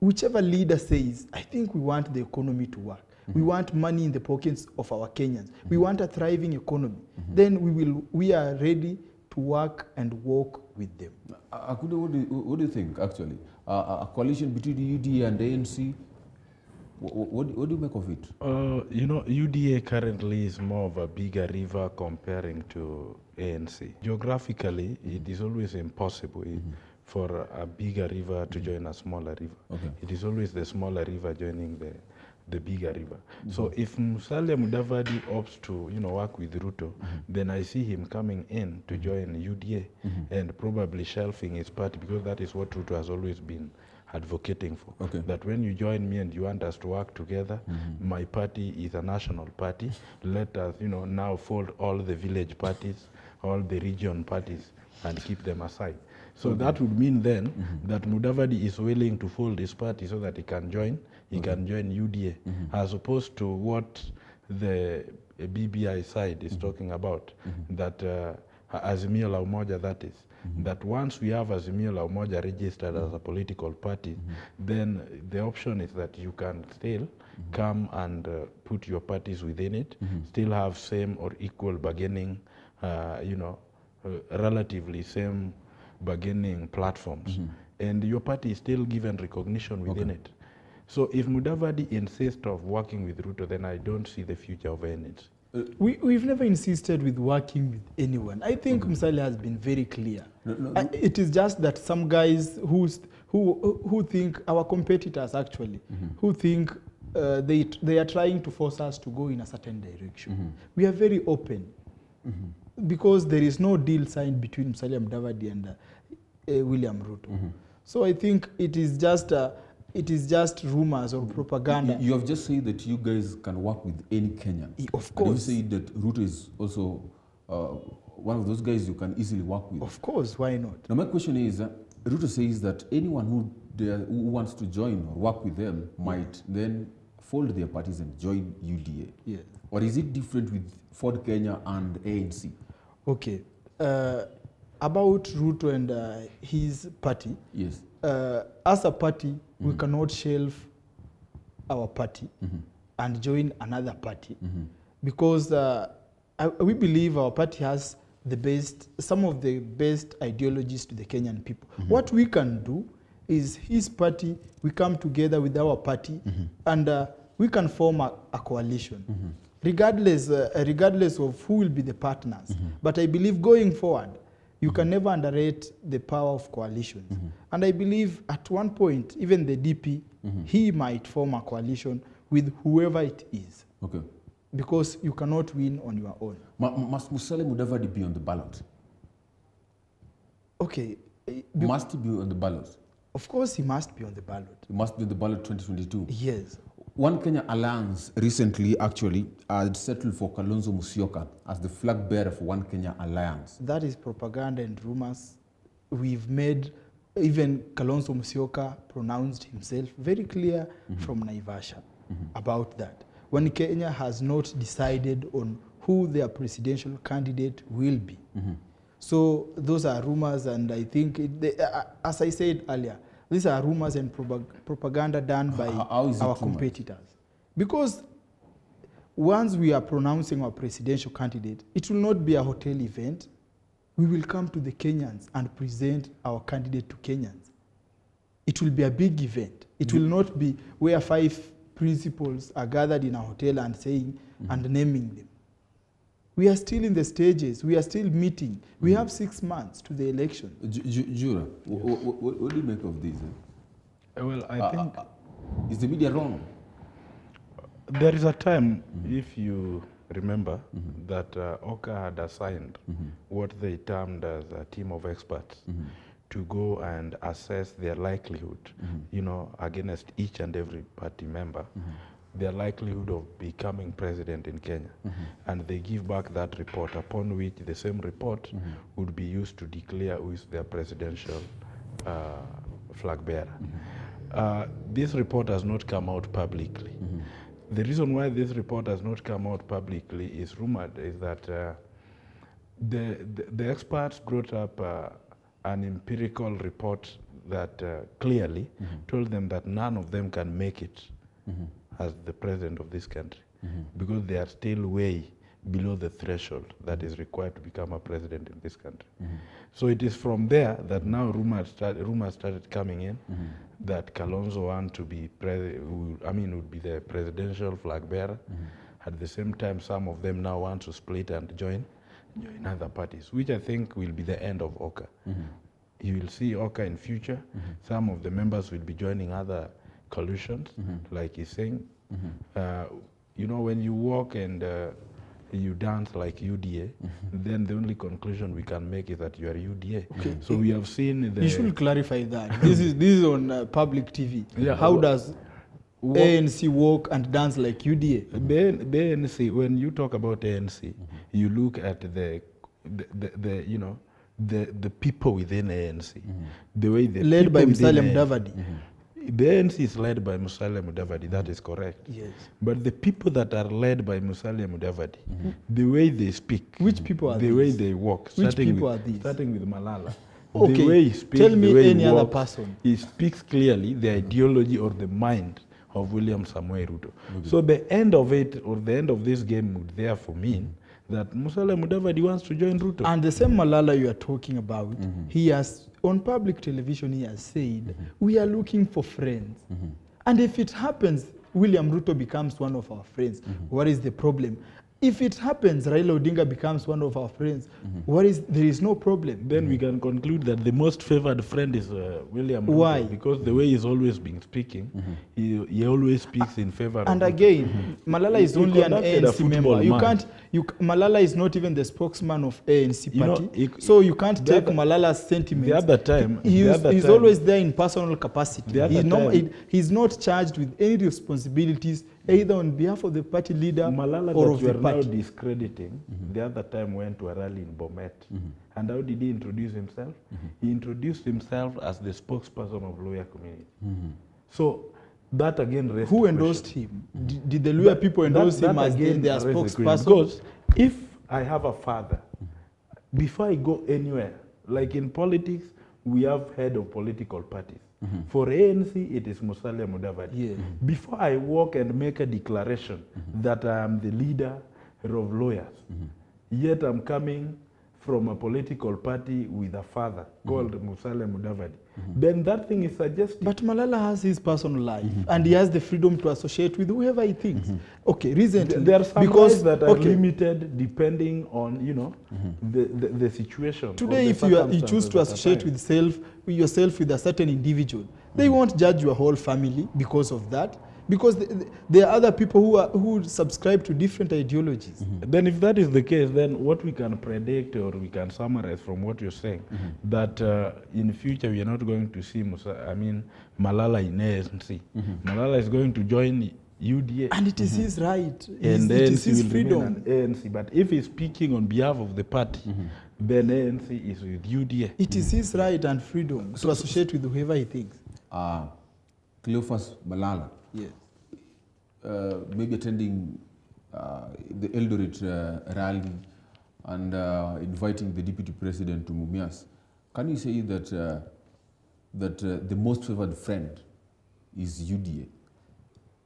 whichever leader says, I think we want the economy to work. We want money in the pockets of our Kenyans. We want a thriving economy. Then we are ready to work and walk with them.
Akude, what do you think, actually? A coalition between the UDA and the ANC, what do you make of it?
You know, UDA currently is more of a bigger river comparing to ANC. Geographically, it is always impossible for a bigger river to join a smaller river.
Okay.
It is always the smaller river joining the bigger river. So if Musalia Mudavadi opts to work with Ruto, then I see him coming in to join UDA and probably shelving his party, because that is what Ruto has always been advocating for.
Okay.
That when you join me and you want us to work together, my party is a national party. Let us now fold all the village parties, all the region parties, and keep them aside. So that would mean then that Mudavadi is willing to fold his party so that he can join. He can join UDA, as opposed to what the BBI side is talking about, that Azimio la Umoja, that is, that once we have Azimio la Umoja registered as a political party, then the option is that you can still come and put your parties within it, still have same or equal bargaining, relatively same bargaining platforms, and your party is still given recognition within it. So if Mudavadi insists of working with Ruto, then I don't see the future of ANC.
We've never insisted with working with anyone. I think Musalia has been very clear. It is just that some guys who think, our competitors actually, who think they are trying to force us to go in a certain direction. We are very open, because there is no deal signed between Musalia Mudavadi and William Ruto. So I think it is just rumors or propaganda.
You have just said that you guys can work with any Kenyan.
Of course.
And you said that Ruto is also one of those guys you can easily work with.
Of course, why not?
Now my question is, Ruto says that anyone who wants to join or work with them might then fold their parties and join UDA.
Yes.
Or is it different with Ford Kenya and ANC?
Okay. About Ruto and his party,
Yes.
as a party, we cannot shelve our party and join another party, because we believe our party has some of the best ideologies to the Kenyan people. What we can do is his party, we come together with our party, and we can form a coalition, regardless of who will be the partners. But I believe going forward, you can never underrate the power of coalitions. And I believe at one point, even the DP, he might form a coalition with whoever it is.
Okay.
Because you cannot win on your own.
Must Musalia Mudavadi be on the ballot?
Okay.
Must he be on the ballot?
Of course he must be on the ballot.
He must be on the ballot 2022.
Yes.
One Kenya Alliance recently actually had settled for Kalonzo Musyoka as the flag bearer for One Kenya Alliance.
That is propaganda and rumors. We've made, even Kalonzo Musyoka pronounced himself very clear from Naivasha. about that. When Kenya has not decided on who their presidential candidate will be. So those are rumors, and I think, as I said earlier, these are rumors and propaganda done by our competitors. Because once we are pronouncing our presidential candidate, it will not be a hotel event. We will come to the Kenyans and present our candidate to Kenyans. It will be a big event. It will not be where 5 principals are gathered in a hotel and saying and naming them. We are still in the stages. We are still meeting. We have 6 months to the election.
Jura, what do you make of this?
Well, I think...
is the media wrong?
There is a time, if you remember, that OCA had assigned what they termed as a team of experts to go and assess their likelihood, you know, against each and every party member, their likelihood of becoming president in Kenya. And they give back that report, upon which the same report would be used to declare who is their presidential flag bearer. This report has not come out publicly. The reason why this report has not come out publicly is rumored is that the experts brought up an empirical report that clearly told them that none of them can make it as the president of this country because they are still way below the threshold that is required to become a president in this country. So it is from there that now rumors started coming in that Kalonzo want to be would be the presidential flag bearer. At the same time, some of them now want to split and join other parties, which I think will be the end of OCA. You will see OCA in future. Some of the members will be joining other coalitions, like he's saying. You know, when you walk and you dance like UDA, then the only conclusion we can make is that you are UDA. Okay. So we have seen the...
You should clarify that. This is on public TV. Yeah, how does ANC walk and dance like UDA?
The ANC, when you talk about ANC, you look at the people within ANC, the way they
led by Musalia Mudavadi.
The ANC is led by Musalia Mudavadi, that is correct.
Yes.
But the people that are led by Musalia Mudavadi, the way they speak,
which people are
the way they walk,
which people are these?
Starting with Malala.
Okay.
The way he speaks,
tell me
the way
any
he
other
walks,
person.
He speaks clearly the ideology or the mind of William Samoei Ruto. So the end of it, or the end of this game would therefore mean that Musalia Mudavadi wants to join Ruto.
And the same Malala you are talking about, he has, on public television, he has said, we are looking for friends. And if it happens, William Ruto becomes one of our friends, what is the problem? If it happens, Raila Odinga becomes one of our friends, there is no problem.
Then we can conclude that the most favored friend is William Ruto.
Why?
Because the way he's always been speaking, he always speaks in favor
and
of
again, Malala is only an ANC member. Malala is not even the spokesman of ANC party. So you can't take Malala's sentiments.
The other time,
he's always there in personal capacity. He's not charged with any responsibilities either on behalf of the party leader
Malala
or of
that
the party.
Now discrediting, the other time went to a rally in Bomet. And how did he introduce himself? He introduced himself as the spokesperson of lawyer community. So that again raised
Who endorsed him? Did the lawyer people endorse him as their spokesperson?
Because if I have a father, before I go anywhere, like in politics, we have head of political parties. For ANC, it is Musalia Mudavadi.
Yeah.
Before I walk and make a declaration that I am the leader of lawyers, yet I'm coming from a political party with a father called Musalia Mudavadi, then that thing is suggesting.
But Malala has his personal life, and he has the freedom to associate with whoever he thinks. Okay, recently,
there are some lives that are limited depending on the situation.
Today, if you choose to associate with yourself with a certain individual, they won't judge your whole family because of that. Because there are other people who subscribe to different ideologies.
Then if that is the case, then what we can predict or we can summarize from what you're saying, that in future we are not going to see Malala in ANC. Malala is going to join UDA.
And it is his right.
And
it is his
will
freedom.
An ANC. But if he's speaking on behalf of the party, then ANC is with UDA.
It is his right and freedom to associate with whoever he thinks.
Cleophas Malala.
Yes.
maybe attending the Eldoret rally and inviting the deputy president to Mumias, can you say that the most favored friend is UDA?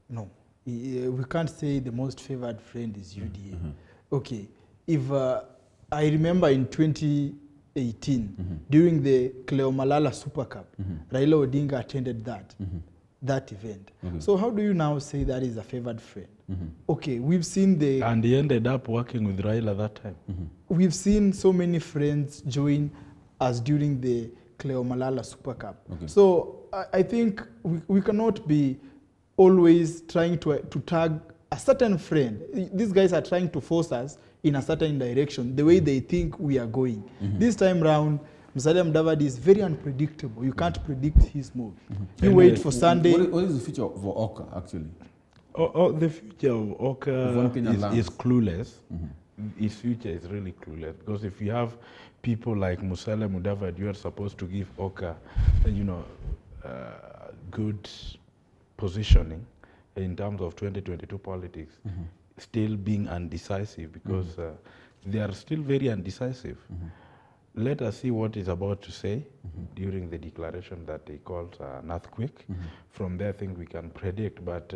No, we can't say the most favored friend is UDA. Okay, if I remember in 2018, during the Cleo Malala Super Cup, Raila Odinga attended that event. So how do you now say that is a favored friend? Okay, we've seen the...
And he ended up working with Raila that time.
We've seen so many friends join us during the Cleo Malala Super Cup. So I think we cannot be always trying to tag a certain friend. These guys are trying to force us in a certain direction, the way they think we are going. This time round, Musalia Mudavadi is very unpredictable. You can't predict his move. You wait for Sunday.
What is the future of Oka, actually?
The future of Oka is clueless. His future is really clueless, because if you have people like Musalia Mudavadi, you are supposed to give Oka, good positioning in terms of 2022 politics, still being undecisive, because they are still very undecisive. Let us see what he's about to say during the declaration that he calls an earthquake. From there, I think we can predict, but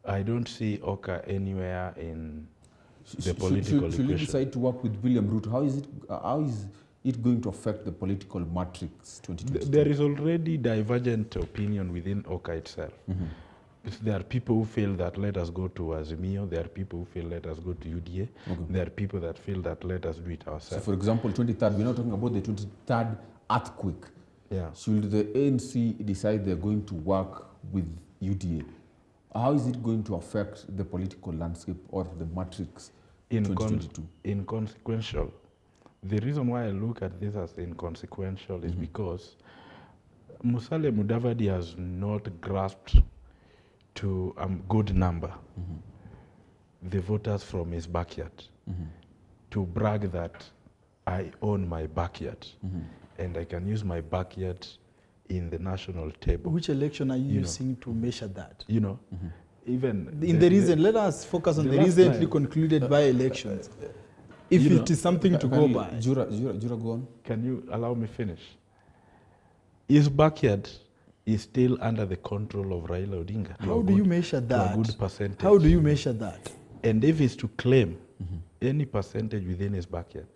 I don't see Oka anywhere in the political equation.
Should you decide to work with William Ruto, how is it going to affect the political matrix 2022?
There is already divergent opinion within Oka itself. There are people who feel that let us go to Azimio. There are people who feel let us go to UDA. There are people that feel that let us do it ourselves.
So, for example, 23rd, we're not talking about the 23rd earthquake. Should the ANC decide they're going to work with UDA, how is it going to affect the political landscape or the matrix 2022?
Inconsequential. The reason why I look at this as inconsequential is because Musalia Mudavadi has not grasped to a good number the voters from his backyard to brag that I own my backyard and I can use my backyard in the national table.
Which election are you using to measure that?
Even
in the recent, let us focus on the recently concluded by-elections. If it is something to go by.
Jura, go on.
Can you allow me finish? His backyard is still under the control of Raila Odinga.
How do you measure that?
A good percentage.
How do you measure that?
And if it's to claim any percentage within his backyard,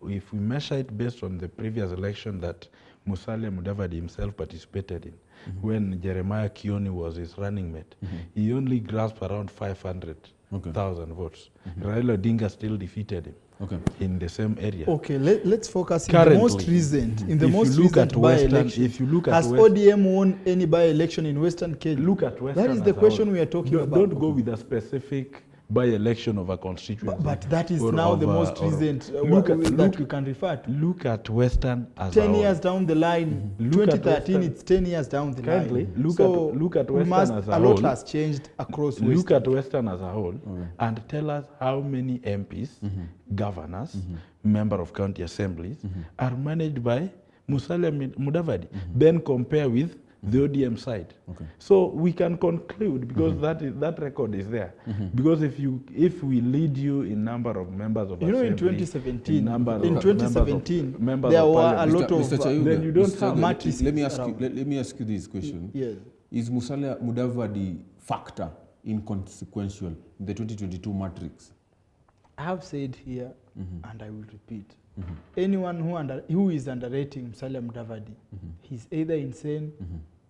if we measure it based on the previous election that Musalia Mudavadi himself participated in, when Jeremiah Kioni was his running mate, he only grasped around 500,000 votes. Raila Odinga still defeated him in the same area.
Okay, let's focus in the most recent. In the most recent by-election,
if you look at
has ODM won any by-election in Western Kenya?
Look at Western.
That is the question we are talking about.
Don't go with a specific by-election of a constituency.
But that is now the most recent that we can refer to.
Look at Western as
10 years down the line, 2013, it's 10 years down the line.
Look at Western as a whole.
A lot has changed across Western.
Look at Western as a whole and tell us how many MPs, governors, member of county assemblies are managed by Musalia Mudavadi. Then compare with the ODM side. So we can conclude, because that record is there. Because if we lead you in number of members of assembly,
in 2017, there were a lot of
then you don't have
matrices. Let me ask you this question.
Yes.
Is Musalia Mudavadi factor inconsequential in the 2022 matrix?
I have said here, and I will repeat, anyone who is underrating Musalia Mudavadi, he's either insane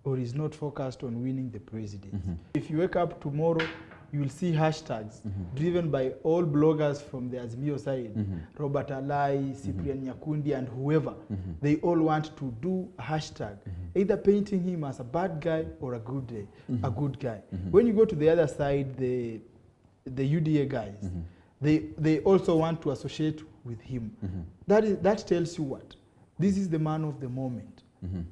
or is not focused on winning the presidency. If you wake up tomorrow, you will see hashtags driven by all bloggers from the Azimio side, Robert Alai, Cyprian Nyakundi, and whoever. They all want to do a hashtag, either painting him as a bad guy or a good guy. When you go to the other side, the UDA guys, they also want to associate with him. That tells you what? This is the man of the moment.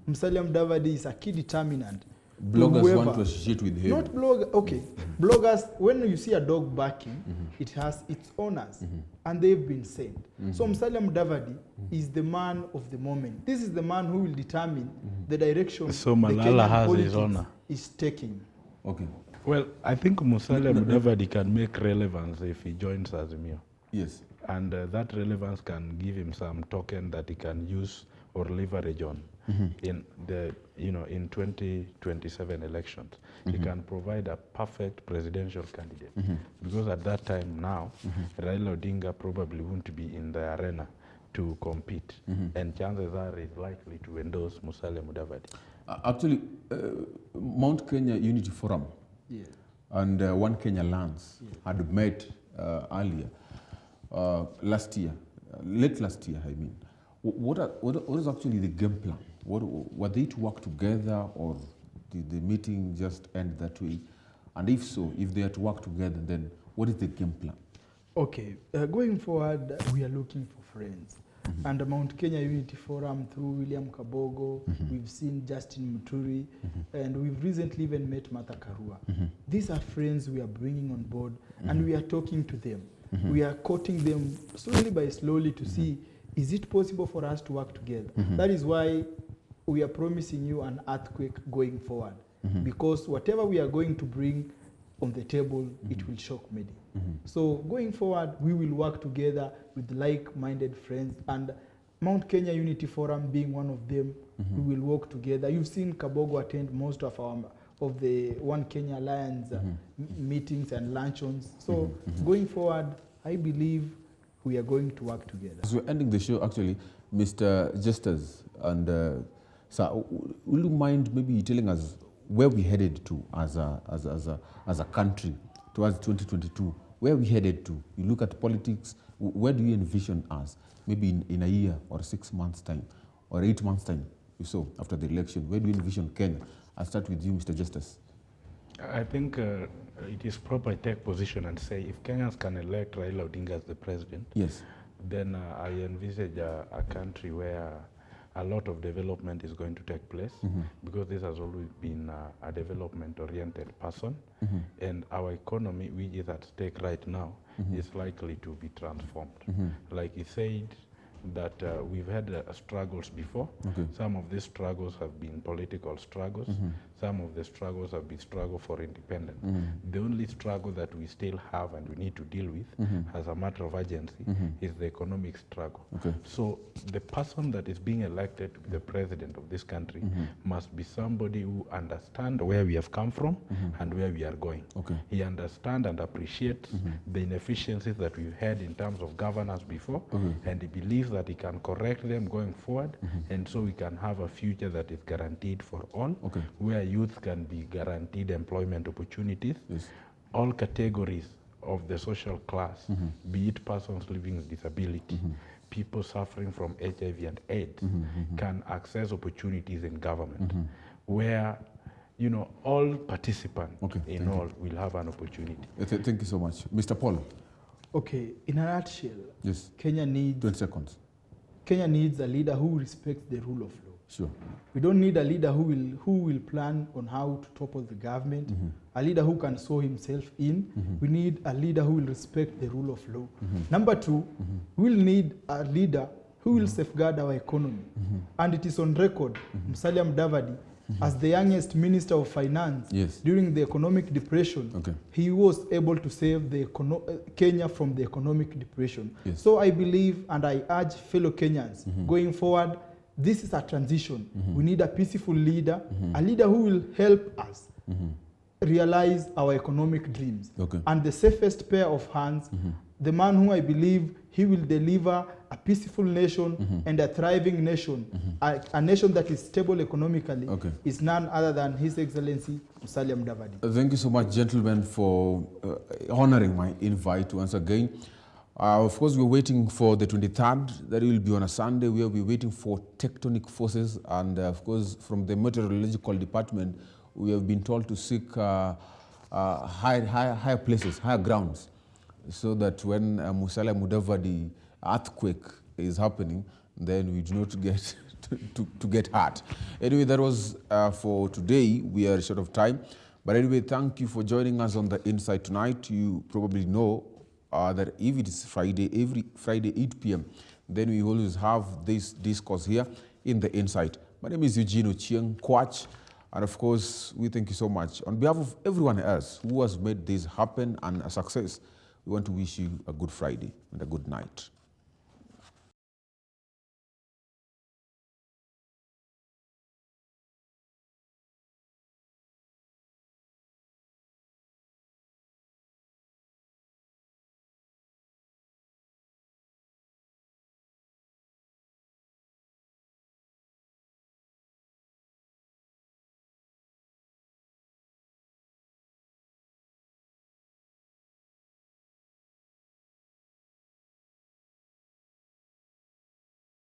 Musalia Mudavadi is a key determinant.
Bloggers want to associate with him.
Not bloggers, okay. Bloggers, when you see a dog barking, it has its owners, and they've been sent. So Musalia Mudavadi is the man of the moment. This is the man who will determine the direction
so
the
Malala
Kenyan
has his
politics
owner.
is taking.
Okay.
Well, I think Musalia Mudavadi can make relevance if he joins Azimio.
Yes.
And that relevance can give him some token that he can use or leverage on in the, in 2027 elections. He can provide a perfect presidential candidate. Because at that time now, Raila Odinga probably won't be in the arena to compete. And chances are he's likely to endorse Musalia Mudavadi.
Actually, Mount Kenya Unity Forum and One Kenya Lands had met earlier, last year, late last year, I mean. What is actually the game plan? Were they to work together, or did the meeting just end that way? And if so, if they are to work together, then what is the game plan?
Okay, going forward, we are looking for friends. And the Mount Kenya Unity Forum through William Kabogo, we've seen Justin Muturi, and we've recently even met Martha Karua. These are friends we are bringing on board, and we are talking to them. We are courting them slowly by slowly to see, is it possible for us to work together? That is why we are promising you an earthquake going forward, because whatever we are going to bring on the table, it will shock many. So going forward, we will work together with like-minded friends, and Mount Kenya Unity Forum being one of them, we will work together. You've seen Kabogo attend most of the One Kenya Alliance meetings and luncheons. So going forward, I believe we are going to work together.
As we're ending the show, actually, Mr. Justus, and sir, will you mind maybe telling us where we headed to as a country towards 2022? Where we headed to? You look at politics, where do you envision us? Maybe in a year or 6 months' time or 8 months' time, if so, after the election, where do you envision Kenya? I'll start with you, Mr. Justus.
I think it is proper to take position and say if Kenyans can elect Raila Odinga as the president,
yes,
then I envisage a country where a lot of development is going to take place, because this has always been a development-oriented person, and our economy, which is at stake right now, is likely to be transformed. Like he said, that we've had struggles before. Some of these struggles have been political struggles. Some of the struggles have been struggle for independence. The only struggle that we still have and we need to deal with as a matter of urgency is the economic struggle. So the person that is being elected to be the president of this country must be somebody who understands where we have come from and where we are going. He understands and appreciates the inefficiencies that we've had in terms of governance before, and he believes that he can correct them going forward, and so we can have a future that is guaranteed for all, where youth can be guaranteed employment opportunities, all categories of the social class, be it persons living with disability, people suffering from HIV and AIDS, can access opportunities in government, where all participants in all will have an opportunity.
Thank you so much. Mr. Paul.
Okay, in a nutshell,
yes,
Kenya needs
20 seconds.
Kenya needs a leader who respects the rule of law.
Sure.
We don't need a leader who will plan on how to topple the government, a leader who can sow himself in. We need a leader who will respect the rule of law. Number two, we'll need a leader who will safeguard our economy. And it is on record, Musalia Mudavadi, as the youngest Minister of Finance during the economic depression, he was able to save the Kenya from the economic depression. So I believe, and I urge fellow Kenyans, going forward, this is a transition. We need a peaceful leader, a leader who will help us realize our economic dreams. And the safest pair of hands, the man who I believe he will deliver a peaceful nation and a thriving nation, a nation that is stable economically, is none other than His Excellency Musalia Mudavadi.
Thank you so much, gentlemen, for honoring my invite once again. Of course, we're waiting for the 23rd. That will be on a Sunday. We'll be waiting for tectonic forces. And of course, from the meteorological department, we have been told to seek higher places, higher grounds, so that when Musalia Mudavadi earthquake is happening, then we do not get to get hurt. Anyway, that was for today. We are short of time. But anyway, thank you for joining us on The Insight tonight. You probably know that if it is Friday, every Friday 8 p.m., then we always have this discourse here in The Insight. My name is Eugene Ochieng Kwach. And of course, we thank you so much. On behalf of everyone else who has made this happen and a success, we want to wish you a good Friday and a good night.